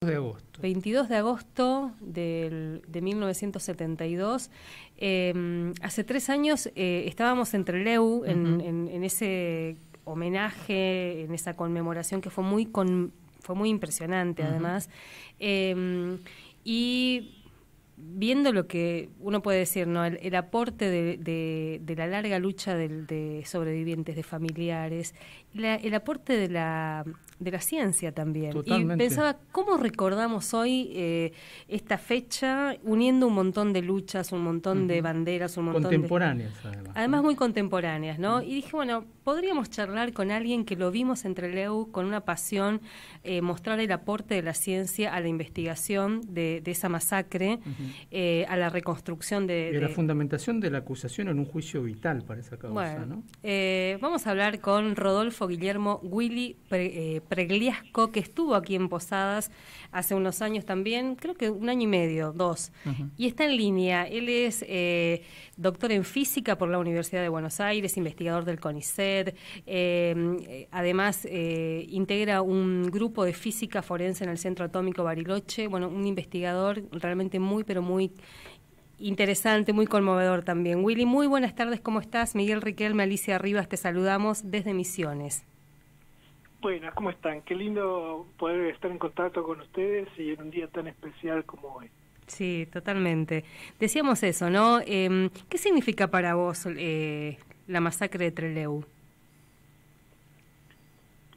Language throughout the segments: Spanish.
de agosto. 22 de agosto de 1972. Hace 3 años estábamos en Trelew, en ese homenaje, en esa conmemoración que fue muy impresionante, además. Y viendo lo que uno puede decir, ¿no? El aporte de la larga lucha de sobrevivientes, de familiares, el aporte de la ciencia también. Totalmente. Y pensaba, ¿cómo recordamos hoy esta fecha uniendo un montón de luchas, un montón de banderas, un montón contemporáneas, además muy contemporáneas, ¿no? Y dije, bueno, podríamos charlar con alguien que lo vimos en Trelew con una pasión, mostrar el aporte de la ciencia a la investigación de esa masacre, a la reconstrucción de la fundamentación de la acusación en un juicio vital para esa causa, bueno, ¿no? Vamos a hablar con Rodolfo Guillermo Willy Pregliasco, que estuvo aquí en Posadas hace unos años también, creo que 1 año y medio, 2, y está en línea. Él es doctor en física por la Universidad de Buenos Aires, investigador del CONICET, además integra un grupo de física forense en el Centro Atómico Bariloche, bueno, un investigador realmente pero muy interesante, muy conmovedor también. Willy, muy buenas tardes, ¿cómo estás? Miguel Riquelme, Alicia Rivas, te saludamos desde Misiones. Buenas, ¿cómo están? Qué lindo poder estar en contacto con ustedes y en un día tan especial como hoy. Sí, totalmente. Decíamos eso, ¿no? ¿Qué significa para vos la masacre de Trelew?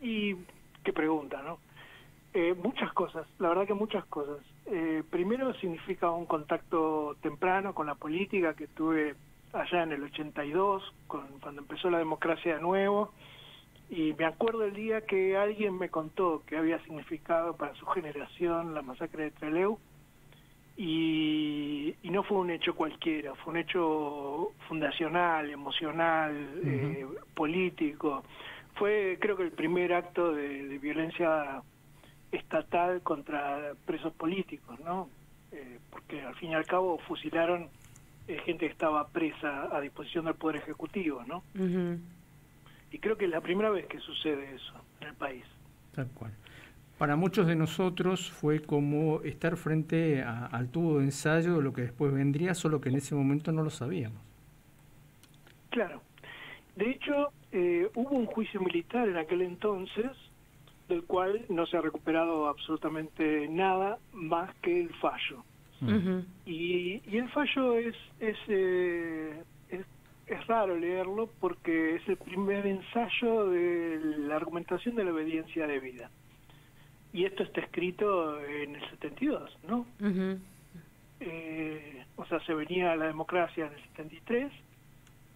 Y qué pregunta, ¿no? Muchas cosas, la verdad que muchas cosas. Primero significa un contacto temprano con la política que tuve allá en el 82, cuando empezó la democracia de nuevo, y me acuerdo el día que alguien me contó que había significado para su generación la masacre de Trelew, y no fue un hecho cualquiera, fue un hecho fundacional, emocional, político. Fue, creo que el primer acto de violencia estatal contra presos políticos, ¿no? Porque al fin y al cabo fusilaron gente que estaba presa a disposición del Poder Ejecutivo, ¿no? Y creo que es la primera vez que sucede eso en el país. Tal cual. Para muchos de nosotros fue como estar frente al tubo de ensayo de lo que después vendría, solo que en ese momento no lo sabíamos. Claro. De hecho, hubo un juicio militar en aquel entonces, del cual no se ha recuperado absolutamente nada más que el fallo. Y el fallo es raro leerlo porque es el primer ensayo de la argumentación de la obediencia debida. Y esto está escrito en el 72, ¿no? O sea, se venía la democracia en el 73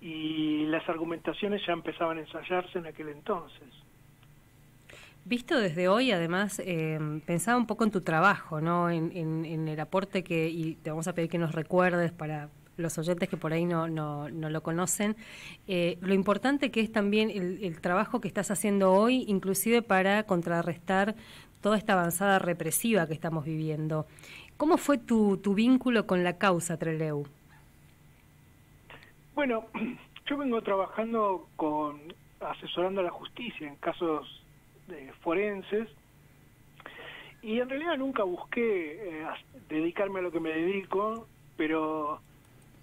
y las argumentaciones ya empezaban a ensayarse en aquel entonces. Visto desde hoy, además, pensaba un poco en tu trabajo, ¿no? En el aporte y te vamos a pedir que nos recuerdes para los oyentes que por ahí no lo conocen, lo importante que es también el trabajo que estás haciendo hoy, inclusive para contrarrestar toda esta avanzada represiva que estamos viviendo. ¿Cómo fue tu vínculo con la causa Trelew? Bueno, yo vengo trabajando asesorando a la justicia en casos forenses, y en realidad nunca busqué dedicarme a lo que me dedico, pero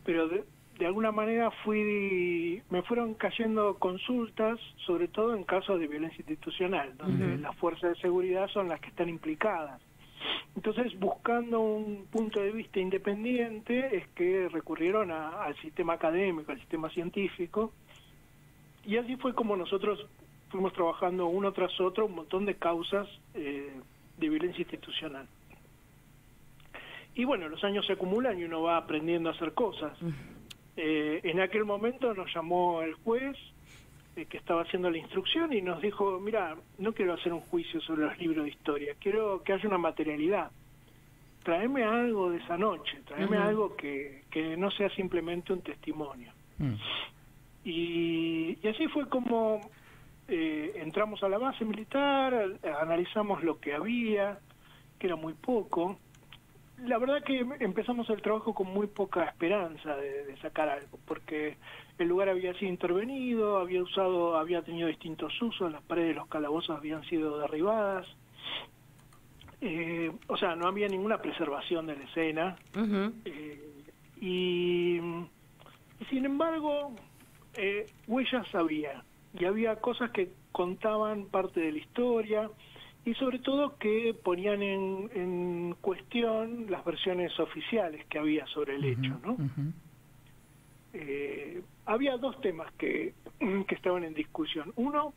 de alguna manera me fueron cayendo consultas, sobre todo en casos de violencia institucional, donde las fuerzas de seguridad son las que están implicadas. Entonces, buscando un punto de vista independiente, es que recurrieron al sistema académico, al sistema científico, y así fue como nosotros fuimos trabajando uno tras otro un montón de causas de violencia institucional. Y bueno, los años se acumulan y uno va aprendiendo a hacer cosas. En aquel momento nos llamó el juez que estaba haciendo la instrucción y nos dijo, mira, no quiero hacer un juicio sobre los libros de historia, quiero que haya una materialidad. Tráeme algo de esa noche, tráeme algo que no sea simplemente un testimonio. Y así fue como entramos a la base militar, analizamos lo que había, que era muy poco. La verdad que empezamos el trabajo con muy poca esperanza de sacar algo, porque el lugar había sido intervenido, había tenido distintos usos, las paredes de los calabozos habían sido derribadas, o sea, no había ninguna preservación de la escena. Y sin embargo, huellas había, y había cosas que contaban parte de la historia, y sobre todo que ponían en cuestión las versiones oficiales que había sobre el hecho, ¿no? Había dos temas que estaban en discusión. Uno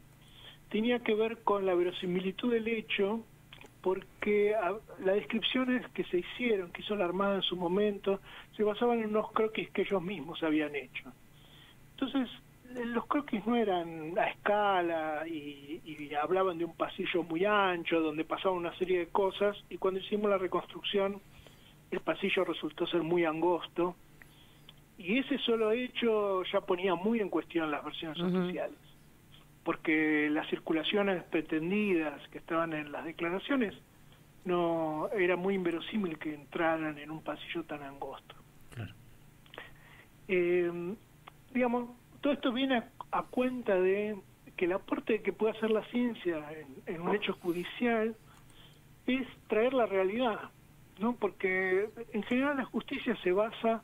tenía que ver con la verosimilitud del hecho, porque las descripciones que se hicieron, que hizo la Armada en su momento, se basaban en unos croquis que ellos mismos habían hecho. Entonces, los croquis no eran a escala y hablaban de un pasillo muy ancho donde pasaban una serie de cosas, y cuando hicimos la reconstrucción el pasillo resultó ser muy angosto, y ese solo hecho ya ponía muy en cuestión las versiones oficiales, porque las circulaciones pretendidas que estaban en las declaraciones no era muy inverosímil que entraran en un pasillo tan angosto. Claro. Digamos, todo esto viene a cuenta de que el aporte que puede hacer la ciencia en un hecho judicial es traer la realidad, ¿no? Porque en general la justicia se basa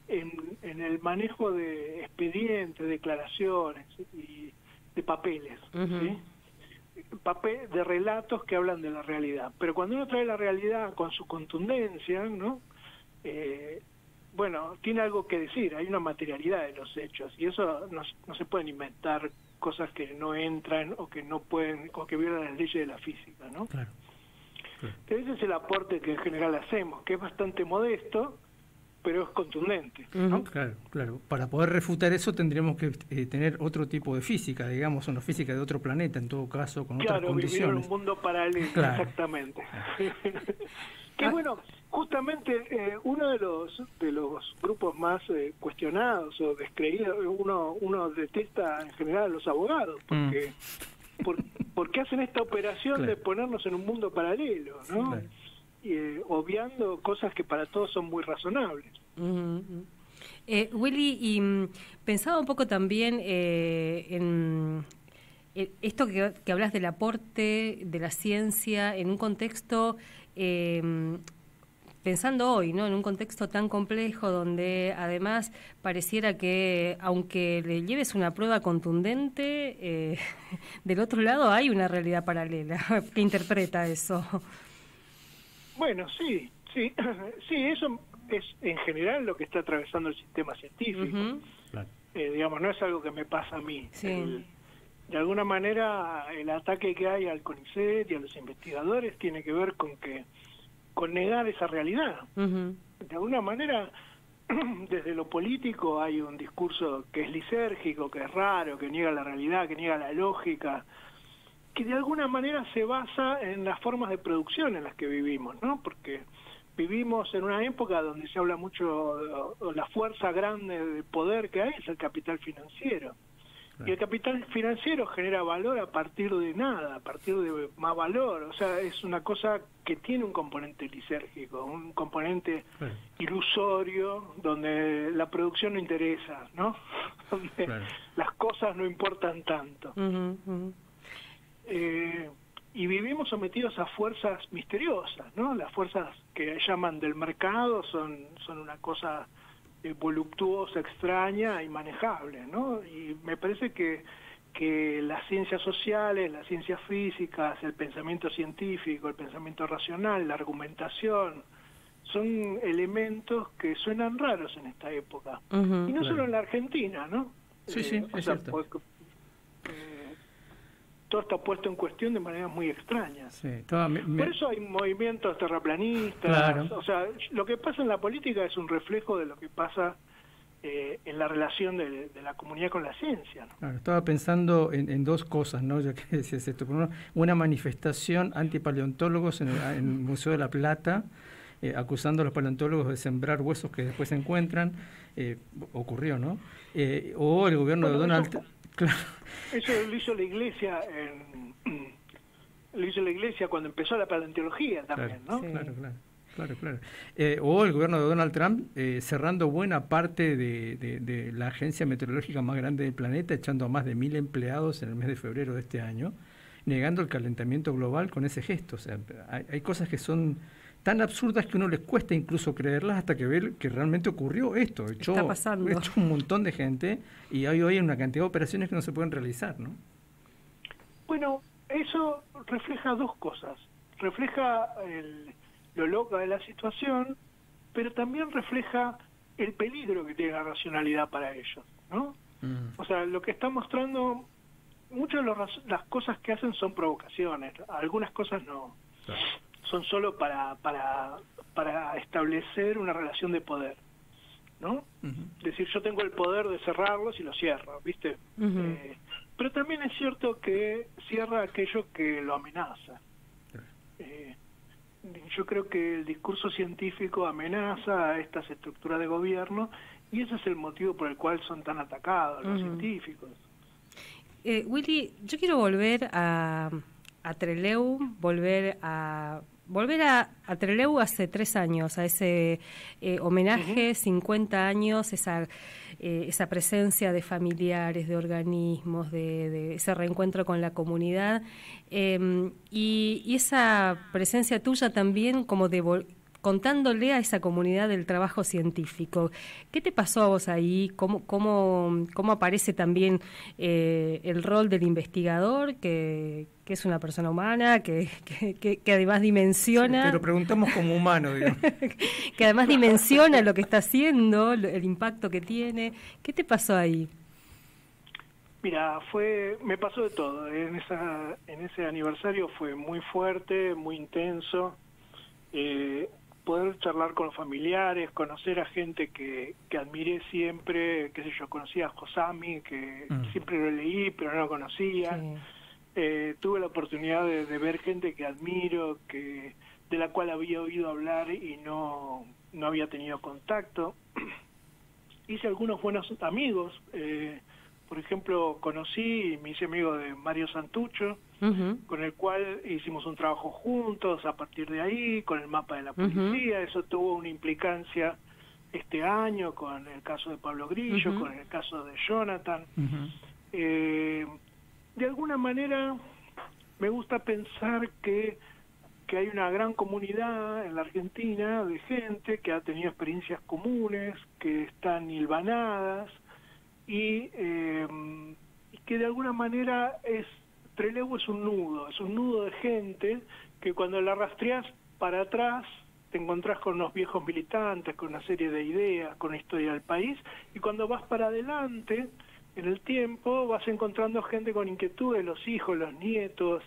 en el manejo de expedientes, declaraciones y de papeles, ¿sí? De relatos que hablan de la realidad. Pero cuando uno trae la realidad con su contundencia, ¿no? Bueno, tiene algo que decir, hay una materialidad de los hechos, y eso no se pueden inventar cosas que no entran o que no pueden, o que violan las leyes de la física, ¿no? Claro. Que ese es el aporte que en general hacemos, que es bastante modesto, pero es contundente, ¿no? Claro. Para poder refutar eso tendríamos que tener otro tipo de física, digamos, una física de otro planeta, en todo caso, con otras condiciones. Vivir en un mundo paralelo, exactamente. Que bueno, justamente uno de los grupos más cuestionados o descreídos, uno detesta en general a los abogados, porque hacen esta operación de ponernos en un mundo paralelo, ¿no? Obviando cosas que para todos son muy razonables. Willy, y pensaba un poco también en esto que hablas del aporte de la ciencia en un contexto, pensando hoy, ¿no? En un contexto tan complejo donde además pareciera que aunque le lleves una prueba contundente, del otro lado hay una realidad paralela que interpreta eso. Bueno, sí, eso es en general lo que está atravesando el sistema científico. Claro. Digamos, no es algo que me pasa a mí. Sí. De alguna manera, el ataque que hay al CONICET y a los investigadores tiene que ver con negar esa realidad. De alguna manera, desde lo político hay un discurso que es lisérgico, que es raro, que niega la realidad, que niega la lógica, que de alguna manera se basa en las formas de producción en las que vivimos, ¿no? Porque vivimos en una época donde se habla mucho de la fuerza grande de poder que hay, es el capital financiero. Claro. Y el capital financiero genera valor a partir de nada, a partir de más valor. O sea, es una cosa que tiene un componente lisérgico, un componente ilusorio, donde la producción no interesa, ¿no? Donde las cosas no importan tanto. Y vivimos sometidos a fuerzas misteriosas, ¿no? Las fuerzas que llaman del mercado son una cosa voluptuosa, extraña, inmanejable, ¿no? Y me parece que las ciencias sociales, las ciencias físicas, el pensamiento científico, el pensamiento racional, la argumentación, son elementos que suenan raros en esta época. Y no solo en la Argentina, ¿no? Sí, es cierto. Todo está puesto en cuestión de manera muy extraña. Sí, por eso hay movimientos terraplanistas. Claro. O sea, lo que pasa en la política es un reflejo de lo que pasa en la relación de la comunidad con la ciencia, ¿no? Claro, estaba pensando en dos cosas, ¿no? Ya que decías esto. Por una manifestación antipaleontólogos en el Museo de la Plata, acusando a los paleontólogos de sembrar huesos que después se encuentran. Ocurrió, ¿no? O el gobierno de Donald Trump. Claro. Eso lo hizo la Iglesia cuando empezó la paleontología también, claro, ¿no? Sí. Claro. O el gobierno de Donald Trump cerrando buena parte de la agencia meteorológica más grande del planeta, echando a más de 1.000 empleados en el mes de febrero de este año, negando el calentamiento global con ese gesto. O sea, hay cosas que son tan absurdas que a uno les cuesta incluso creerlas hasta que ve que realmente ocurrió esto. Está pasando. Echó un montón de gente y hoy hay una cantidad de operaciones que no se pueden realizar, ¿no? Bueno, eso refleja dos cosas. Refleja lo loca de la situación, pero también refleja el peligro que tiene la racionalidad para ellos, ¿no? O sea, lo que está mostrando, muchas de las cosas que hacen son provocaciones, algunas cosas no. Claro. Son solo para establecer una relación de poder, ¿no? Es decir, yo tengo el poder de cerrarlos y los cierro, ¿viste? Pero también es cierto que cierra aquello que lo amenaza. Yo creo que el discurso científico amenaza a estas estructuras de gobierno y ese es el motivo por el cual son tan atacados los científicos. Willy, yo quiero volver a Trelew, volver a Trelew hace 3 años, a ese homenaje, 50 años, esa presencia de familiares, de organismos, de ese reencuentro con la comunidad, y esa presencia tuya también como contándole a esa comunidad del trabajo científico. ¿Qué te pasó a vos ahí? ¿Cómo aparece también el rol del investigador, que es una persona humana, que además dimensiona... Sí, te lo preguntamos como humano, digamos. Que además dimensiona lo que está haciendo, el impacto que tiene. ¿Qué te pasó ahí? Mira, me pasó de todo. En ese aniversario fue muy fuerte, muy intenso. Poder charlar con los familiares, conocer a gente que admiré siempre, qué sé yo, conocí a Josami, que siempre lo leí, pero no lo conocía. Sí. Tuve la oportunidad de ver gente que admiro, de la cual había oído hablar y no había tenido contacto. Hice algunos buenos amigos. Por ejemplo, conocí y me hice amigo de Mario Santucho, con el cual hicimos un trabajo juntos a partir de ahí, con el mapa de la policía. Eso tuvo una implicancia este año con el caso de Pablo Grillo, con el caso de Jonathan. De alguna manera me gusta pensar que hay una gran comunidad en la Argentina de gente que ha tenido experiencias comunes, que están hilvanadas, y que de alguna manera Trelew es un nudo de gente que cuando la rastreás para atrás te encontrás con unos viejos militantes, con una serie de ideas, con la historia del país, y cuando vas para adelante en el tiempo vas encontrando gente con inquietudes, los hijos, los nietos,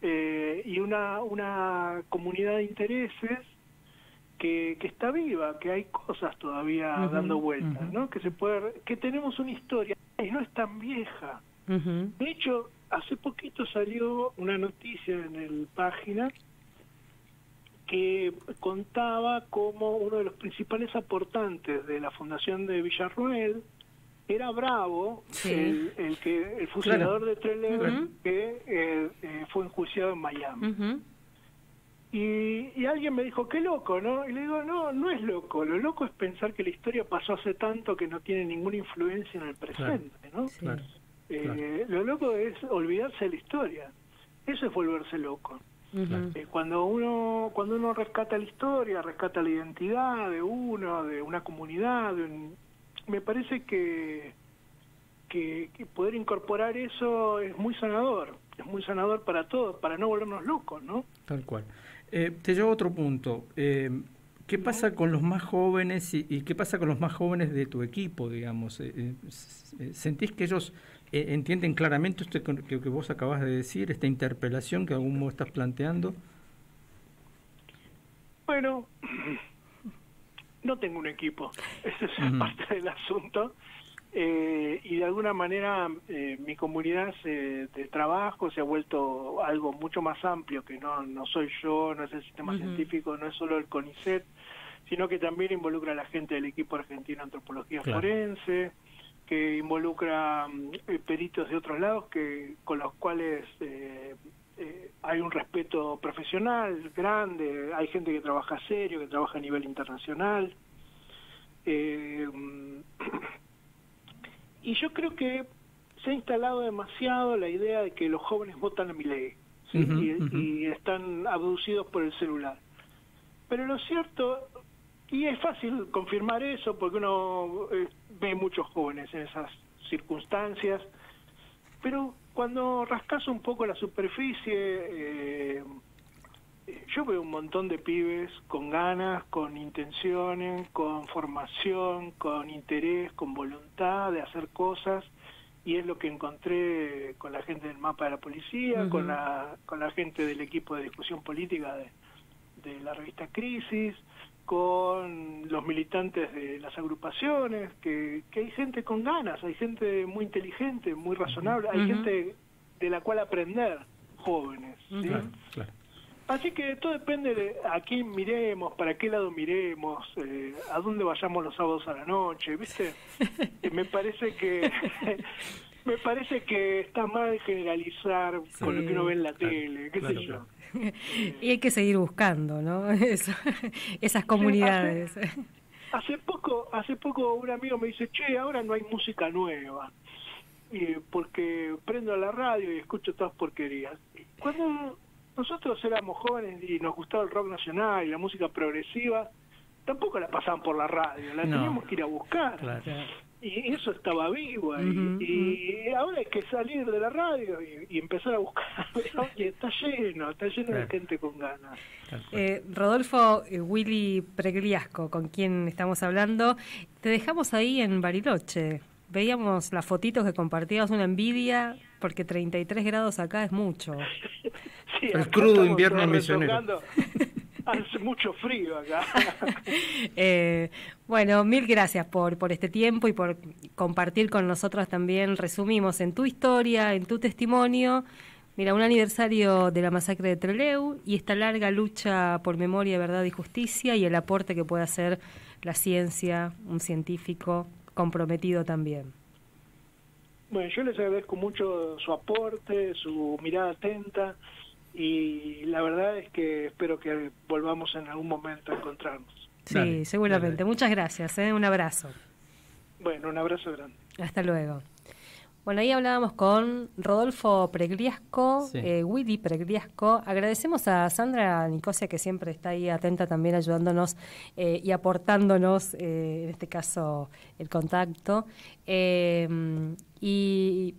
y una comunidad de intereses que está viva, que hay cosas todavía dando vueltas, ¿no? Que tenemos una historia y no es tan vieja. De hecho, hace poquito salió una noticia en el Página que contaba cómo uno de los principales aportantes de la fundación de Villarroel era Bravo, sí. el fusilador de Trelew, que fue enjuiciado en Miami. Y alguien me dijo, qué loco, ¿no? Y le digo, no es loco. Lo loco es pensar que la historia pasó hace tanto que no tiene ninguna influencia en el presente, ¿no? Claro. Lo loco es olvidarse de la historia. Eso es volverse loco. Cuando uno rescata la historia, rescata la identidad de uno, de una comunidad, me parece que poder incorporar eso es muy sanador para todos, para no volvernos locos, ¿no? Tal cual. Te llevo a otro punto. ¿Qué pasa con los más jóvenes y qué pasa con los más jóvenes de tu equipo, digamos? ¿Sentís que ellos entienden claramente esto que vos acabas de decir, esta interpelación que de algún modo estás planteando? Bueno, no tengo un equipo. Esa es parte del asunto. Y de alguna manera mi comunidad de trabajo se ha vuelto algo mucho más amplio, que no soy yo, no es el sistema científico, no es solo el CONICET, sino que también involucra a la gente del equipo argentino de antropología forense, que involucra peritos de otros lados con los cuales hay un respeto profesional grande, hay gente que trabaja serio, que trabaja a nivel internacional. Y yo creo que se ha instalado demasiado la idea de que los jóvenes votan a Milei, ¿sí? Y están abducidos por el celular. Pero lo cierto, y es fácil confirmar eso porque uno ve muchos jóvenes en esas circunstancias, pero cuando rascas un poco la superficie, yo veo un montón de pibes con ganas, con intenciones, con formación, con interés, con voluntad de hacer cosas, y es lo que encontré con la gente del mapa de la policía, con la gente del equipo de discusión política de la revista Crisis, con los militantes de las agrupaciones, que hay gente con ganas, hay gente muy inteligente, muy razonable, hay gente de la cual aprender, jóvenes, ¿sí? Claro. Así que todo depende de a quién miremos, para qué lado miremos, a dónde vayamos los sábados a la noche, ¿viste? Me parece que está mal generalizar con lo que uno ve en la tele, qué sé yo. Y hay que seguir buscando, ¿no? Esas comunidades. Sí, hace poco un amigo me dice, che, ahora no hay música nueva, porque prendo la radio y escucho todas porquerías. Cuando nosotros éramos jóvenes y nos gustaba el rock nacional y la música progresiva, tampoco la pasaban por la radio, la teníamos que ir a buscar. Claro. Y eso estaba vivo ahí. Y ahora hay que salir de la radio y empezar a buscar. Oye, está lleno de gente con ganas. Rodolfo Willy Pregliasco, con quien estamos hablando, te dejamos ahí en Bariloche. Veíamos las fotitos que compartías, una envidia, porque 33 grados acá es mucho. Sí, el crudo invierno misionero. Hace mucho frío acá. Bueno, mil gracias por este tiempo y por compartir con nosotros también. Resumimos en tu historia, en tu testimonio, mira, un aniversario de la masacre de Trelew y esta larga lucha por memoria, verdad y justicia y el aporte que puede hacer la ciencia, un científico comprometido también. Bueno, yo les agradezco mucho su aporte, su mirada atenta, y la verdad es que espero que volvamos en algún momento a encontrarnos. Sí, dale, seguramente. Dale. Muchas gracias, un abrazo. Bueno, un abrazo grande. Hasta luego. Bueno, ahí hablábamos con Rodolfo Pregliasco, Willy Pregliasco. Agradecemos a Sandra Nicosia, que siempre está ahí atenta también ayudándonos y aportándonos, en este caso, el contacto. Y